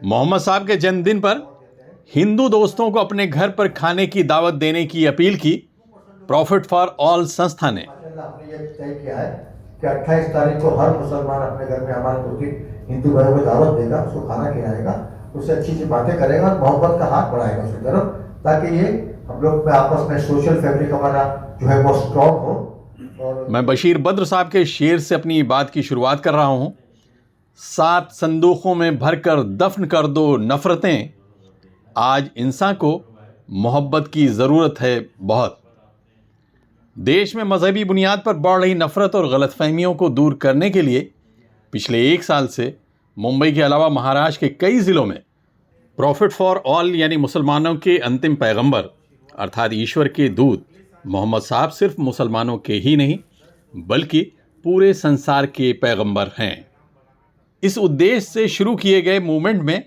मोहम्मद साहब के जन्मदिन पर हिंदू दोस्तों को अपने घर पर खाने की दावत देने की अपील की प्रॉफिट फॉर ऑल संस्था ने। माशाल्लाह हमने ये तय किया है कि 28 तारीख को हर मुसलमान अपने घर में हमारे 2-3 हिंदू भाइयों को दावत देगा, उसको खाना खिलाएगा, उससे अच्छी अच्छी बातें करेगा और मोहब्बत का हाथ बढ़ाएगा उसकी तरफ, ताकि ये हम लोग में आपस में सोशल फैब्रिक हमारा जो है वो स्ट्रॉन्ग हो। और मैं बशीर बद्र साहब के शेर से अपनी बात की शुरुआत कर रहा हूं। 7 संदूकों में भरकर दफन कर दो नफरतें, आज इंसान को मोहब्बत की जरूरत है बहुत। देश में मजहबी बुनियाद पर बढ़ रही नफरत और गलतफहमियों को दूर करने के लिए पिछले 1 साल से मुंबई के अलावा महाराष्ट्र के कई जिलों में प्रॉफिट फॉर ऑल यानी मुसलमानों के अंतिम पैगंबर अर्थात ईश्वर के दूत मोहम्मद साहब सिर्फ मुसलमानों के ही नहीं बल्कि पूरे संसार के पैगंबर हैं। इस उद्देश्य से शुरू किए गए मूवमेंट में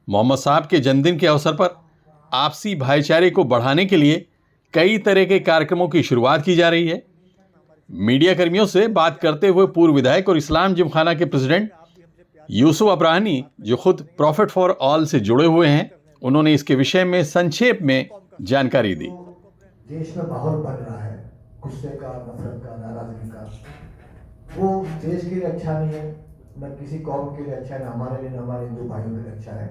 मोहम्मद साहब के जन्मदिन के अवसर पर आपसी भाईचारे को बढ़ाने के लिए कई तरह के कार्यक्रमों की शुरुआत की जा रही है। मीडिया कर्मियों से बात करते हुए पूर्व विधायक और इस्लाम जिमखाना के प्रेसिडेंट यूसुफ अब्राहनी, जो खुद प्रॉफिट फॉर ऑल से जुड़े हुए हैं, उन्होंने इसके विषय में संक्षेप में जानकारी दी। देश में माहौल बन रहा है गुस्से का, नफरत का, नाराजगी का, वो देश के लिए अच्छा नहीं है, न किसी कौम के लिए अच्छा है, न हमारे लिए, न हमारे हिंदू भाइयों के लिए अच्छा है।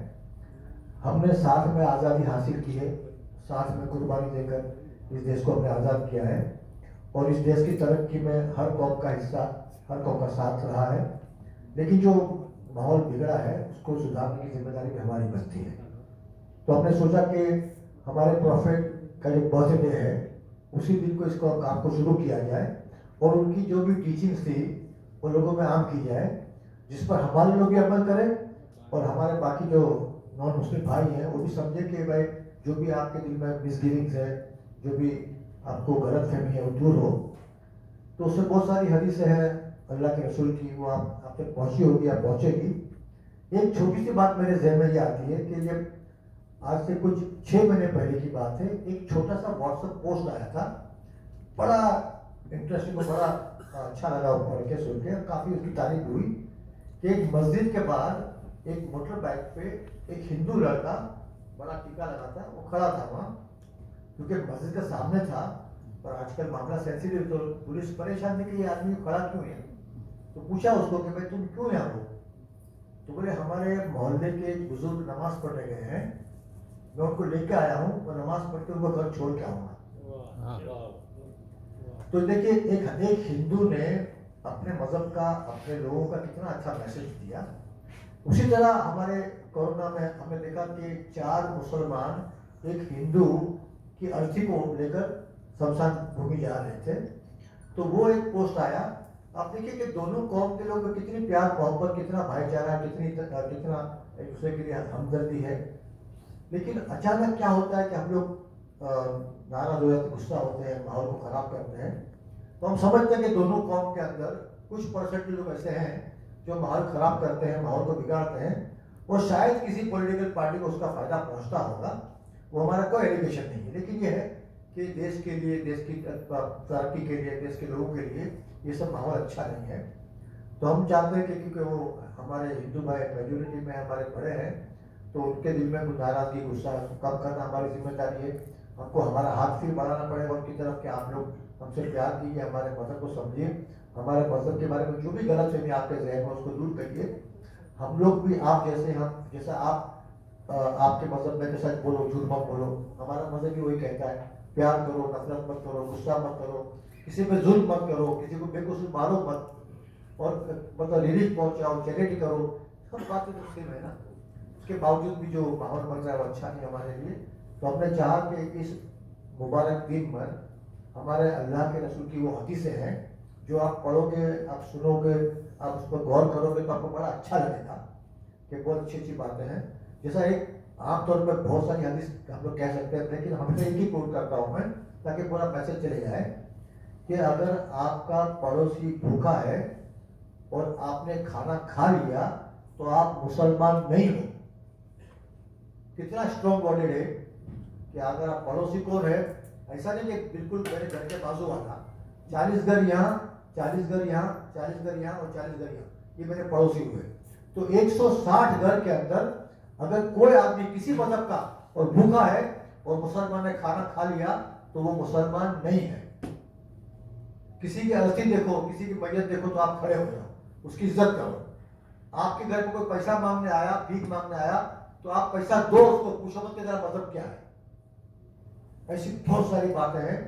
हमने साथ में आज़ादी हासिल की है, साथ में कुर्बानी देकर इस देश को हमने आज़ाद किया है और इस देश की तरक्की में हर कौम का हिस्सा, हर कौम का साथ रहा है। लेकिन जो माहौल बिगड़ा है उसको सुधारने की जिम्मेदारी भी हमारी बनती है। तो हमने सोचा कि हमारे प्रॉफिट का जो बर्थडे है उसी दिन को इसको काम को शुरू किया जाए और उनकी जो भी टीचिंग्स थी वो लोगों में आम की जाए, जिस पर हमारे लोग भी अमल करें और हमारे बाकी जो नॉन मुस्लिम भाई हैं वो भी समझे कि भाई जो भी आपके दिल में मिसगिविंग्स है, जो भी आपको गलत फहमी है वो दूर हो। तो उससे बहुत सारी हदीसें हैं अल्लाह के रसूल की, वो आप तक पहुंची होगी या पहुंचेगी। एक छोटी सी बात मेरे जहन में ये आती है कि ये आज से कुछ 6 महीने पहले की बात है, एक छोटा सा व्हाट्सएप पोस्ट आया था, बड़ा इंटरेस्टिंग और बड़ा अच्छा लगा वो पढ़ के, सुन के, काफ़ी उसकी तारीफ हुई कि एक मस्जिद के बाहर एक मोटर बाइक पे एक हिंदू लड़का बड़ा टीका लगा था, वो खड़ा था वहाँ, क्योंकि मस्जिद के सामने था। पर आजकल मामला सेंसिटिव, तो पुलिस परेशान थी कि ये आदमी खड़ा क्यों है। तो पूछा उसको कि भाई तुम क्यों यहाँ हो। तो बोले हमारे मोहल्ले के एक बुजुर्ग नमाज पढ़ने गए हैं, मैं उनको लेके आया हूँ और नमाज पढ़ के उनको घर छोड़ के आऊंगा। तो देखिए एक हिंदू ने अपने मजहब का, अपने लोगों का कितना अच्छा मैसेज दिया। उसी तरह हमारे कोरोना में हमने देखा कि 4 मुसलमान एक हिंदू की अर्थी को लेकर शमशान भूमि जा रहे थे, तो वो एक पोस्ट आया। आप देखिए कि दोनों कौम के लोग कितनी प्यार मोहब्बत, कितना भाईचारा, कितना एक दूसरे के लिए हमदर्दी है। लेकिन अचानक क्या होता है कि हम लोग नाराज हो जाते, गुस्सा होते हैं, माहौल को खराब करते हैं। तो हम समझते हैं कि दोनों कौम के अंदर कुछ परसेंट लोग ऐसे हैं जो माहौल खराब करते हैं, माहौल को बिगाड़ते हैं और शायद किसी पॉलिटिकल पार्टी को उसका फायदा पहुंचता होगा। वो हमारा कोई एलिगेशन नहीं है, लेकिन ये है कि देश के लिए, देश की तरक्की के लिए, देश के लोगों के लिए ये सब माहौल अच्छा नहीं है। तो हम चाहते हैं कि क्योंकि वो हमारे हिंदू भाई मेजोरिटी में हमारे बड़े हैं, तो उनके दिल में कुछ नाराजगी, गुस्सा कम करना हमारी जिम्मेदारी है। हमको हमारा हाथ फिर बढ़ाना पड़ेगा उनकी तरफ कि आप लोग हमसे प्यार कीजिए, हमारे मजहब को समझिए, हमारे मजहब के बारे में जो भी गलत फहमी आपके जहन में उसको दूर करिए। हम लोग भी आप जैसे, हम जैसा आप आपके मजहब में जैसा बोलो, झूठ मत बोलो, हमारा मजहब भी वही कहता है, प्यार करो, नफरत मत करो, गुस्सा मत करो, किसी पे जुल्म मत करो, किसी को बेकसूर मारो मत, और मतलब रिलीफ पहुंचाओ, चैरिटी करो। सब बातें तो सेम है ना। उसके बावजूद भी जो माहौल बन रहा है वो अच्छा नहीं हमारे लिए। तो हमने चाहा कि इस मुबारक दिन पर हमारे अल्लाह के रसूल की वो हदीसें हैं जो आप पढ़ोगे, आप सुनोगे, आप उस पर गौर करोगे तो आपको बड़ा अच्छा लगेगा कि बहुत अच्छी अच्छी बातें हैं। जैसा एक आमतौर पर बहुत सारी हदीस हम लोग कह सकते हैं, लेकिन हमेशा एक ही कोट करता हूँ मैं ताकि पूरा मैसेज चले जाए कि अगर आपका पड़ोसी भूखा है और आपने खाना खा लिया तो आप मुसलमान नहीं हो। कितना स्ट्रॉन्ग वर्डेड है कि अगर आप पड़ोसी कौन है, ऐसा नहीं कि बिल्कुल मेरे घर के बाजू वाला, 40 घर यहाँ, 40 घर यहाँ, 40 घर यहाँ और 40 घर यहाँ, ये मेरे पड़ोसी हुए। तो 160 घर के अंदर अगर कोई आदमी किसी मजहब का और भूखा है और मुसलमान ने खाना खा लिया तो वो मुसलमान नहीं है। किसी की अर्थी देखो, किसी की मैयत देखो तो आप खड़े हो जाओ, उसकी इज्जत करो। आपके घर में कोई पैसा मांगने आया, भीख मांगने आया, तो आप पैसा दो उसको, पूछो मत तेरा मतलब क्या है। ऐसी बहुत सारी बातें हैं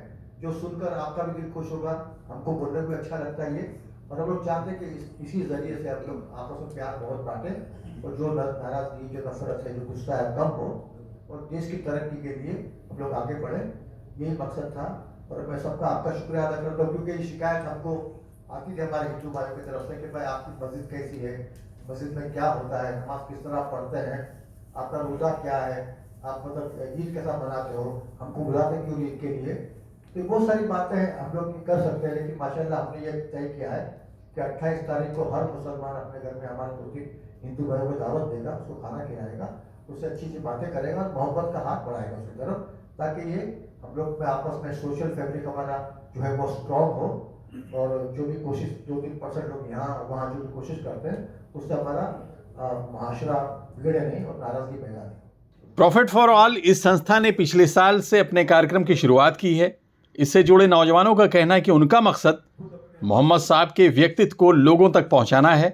जो सुनकर आपका भी दिल खुश होगा, हमको बोलने में अच्छा लगता है ये। और हम लोग चाहते हैं कि इसी जरिए से हम लोग आपस में प्यार बहुत बांटें और जो नाराजगी, जो नफरत है, जो गुस्सा है कम हो और देश की तरक्की के लिए हम लोग आगे बढ़ें, यही मकसद था। और मैं सबका आपका शुक्रिया अदा करता हूँ, क्योंकि ये शिकायत हमको आती थी हमारे हिंदू भाइयों की तरफ से कि भाई आपकी मस्जिद कैसी है, मस्जिद में क्या होता है, नमाज किस तरह पढ़ते हैं, आपका रोज़ा क्या है, आप मतलब ईद कैसा मनाते हो, हमको बुलाते क्यों ईद के लिए। तो बहुत सारी बातें हम लोग कर सकते हैं, लेकिन माशाल्लाह हमने ये तय किया है कि 28 तारीख को हर मुसलमान अपने घर में हमारे 2-3 हिंदू भाइयों को दावत देगा, उसको खाना खिलाएगा, उससे अच्छी अच्छी बातें करेगा और मोहब्बत का हाथ बढ़ाएगा उसकी तरफ, ताकि ये हम लोग में आपस में सोशल फैब्रिक हमारा जो है वो स्ट्रॉन्ग हो। और जो भी कोशिश 2-3% लोग यहाँ वहाँ जो भी कोशिश करते हैं उससे हमारा माशरा बिगड़े नहीं और नाराजगी पैदा नहीं। प्रॉफिट फॉर ऑल इस संस्था ने पिछले साल से अपने कार्यक्रम की शुरुआत की है। इससे जुड़े नौजवानों का कहना है कि उनका मकसद मोहम्मद साहब के व्यक्तित्व को लोगों तक पहुंचाना है।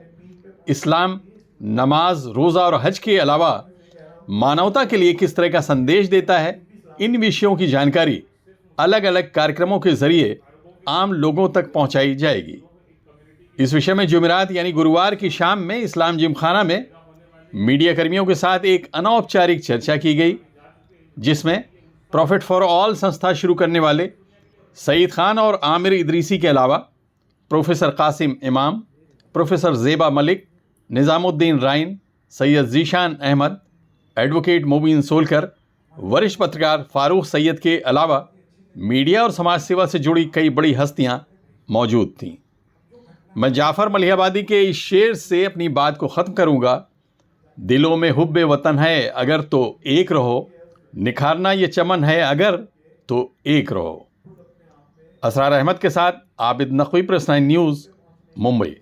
इस्लाम नमाज, रोज़ा और हज के अलावा मानवता के लिए किस तरह का संदेश देता है, इन विषयों की जानकारी अलग अलग कार्यक्रमों के जरिए आम लोगों तक पहुंचाई जाएगी। इस विषय में जुमेरात यानी गुरुवार की शाम में इस्लाम जिमखाना में मीडिया कर्मियों के साथ एक अनौपचारिक चर्चा की गई, जिसमें प्रॉफिट फॉर ऑल संस्था शुरू करने वाले सईद खान और आमिर इदरीसी के अलावा प्रोफेसर कासिम इमाम, प्रोफेसर ज़ेबा मलिक, निज़ामुद्दीन राइन, सैयद ज़ीशान अहमद, एडवोकेट मुबीन सोलकर, वरिष्ठ पत्रकार फारूक सैयद के अलावा मीडिया और समाज सेवा से जुड़ी कई बड़ी हस्तियां मौजूद थीं। मैं जाफ़र मलिहाबादी के इस शेर से अपनी बात को ख़त्म करूंगा। दिलों में हुब्बे वतन है अगर तो एक रहो, निखारना ये चमन है अगर तो एक रहो। असरार अहमद के साथ आबिद नकवी, प्रेस 9 न्यूज़, मुंबई।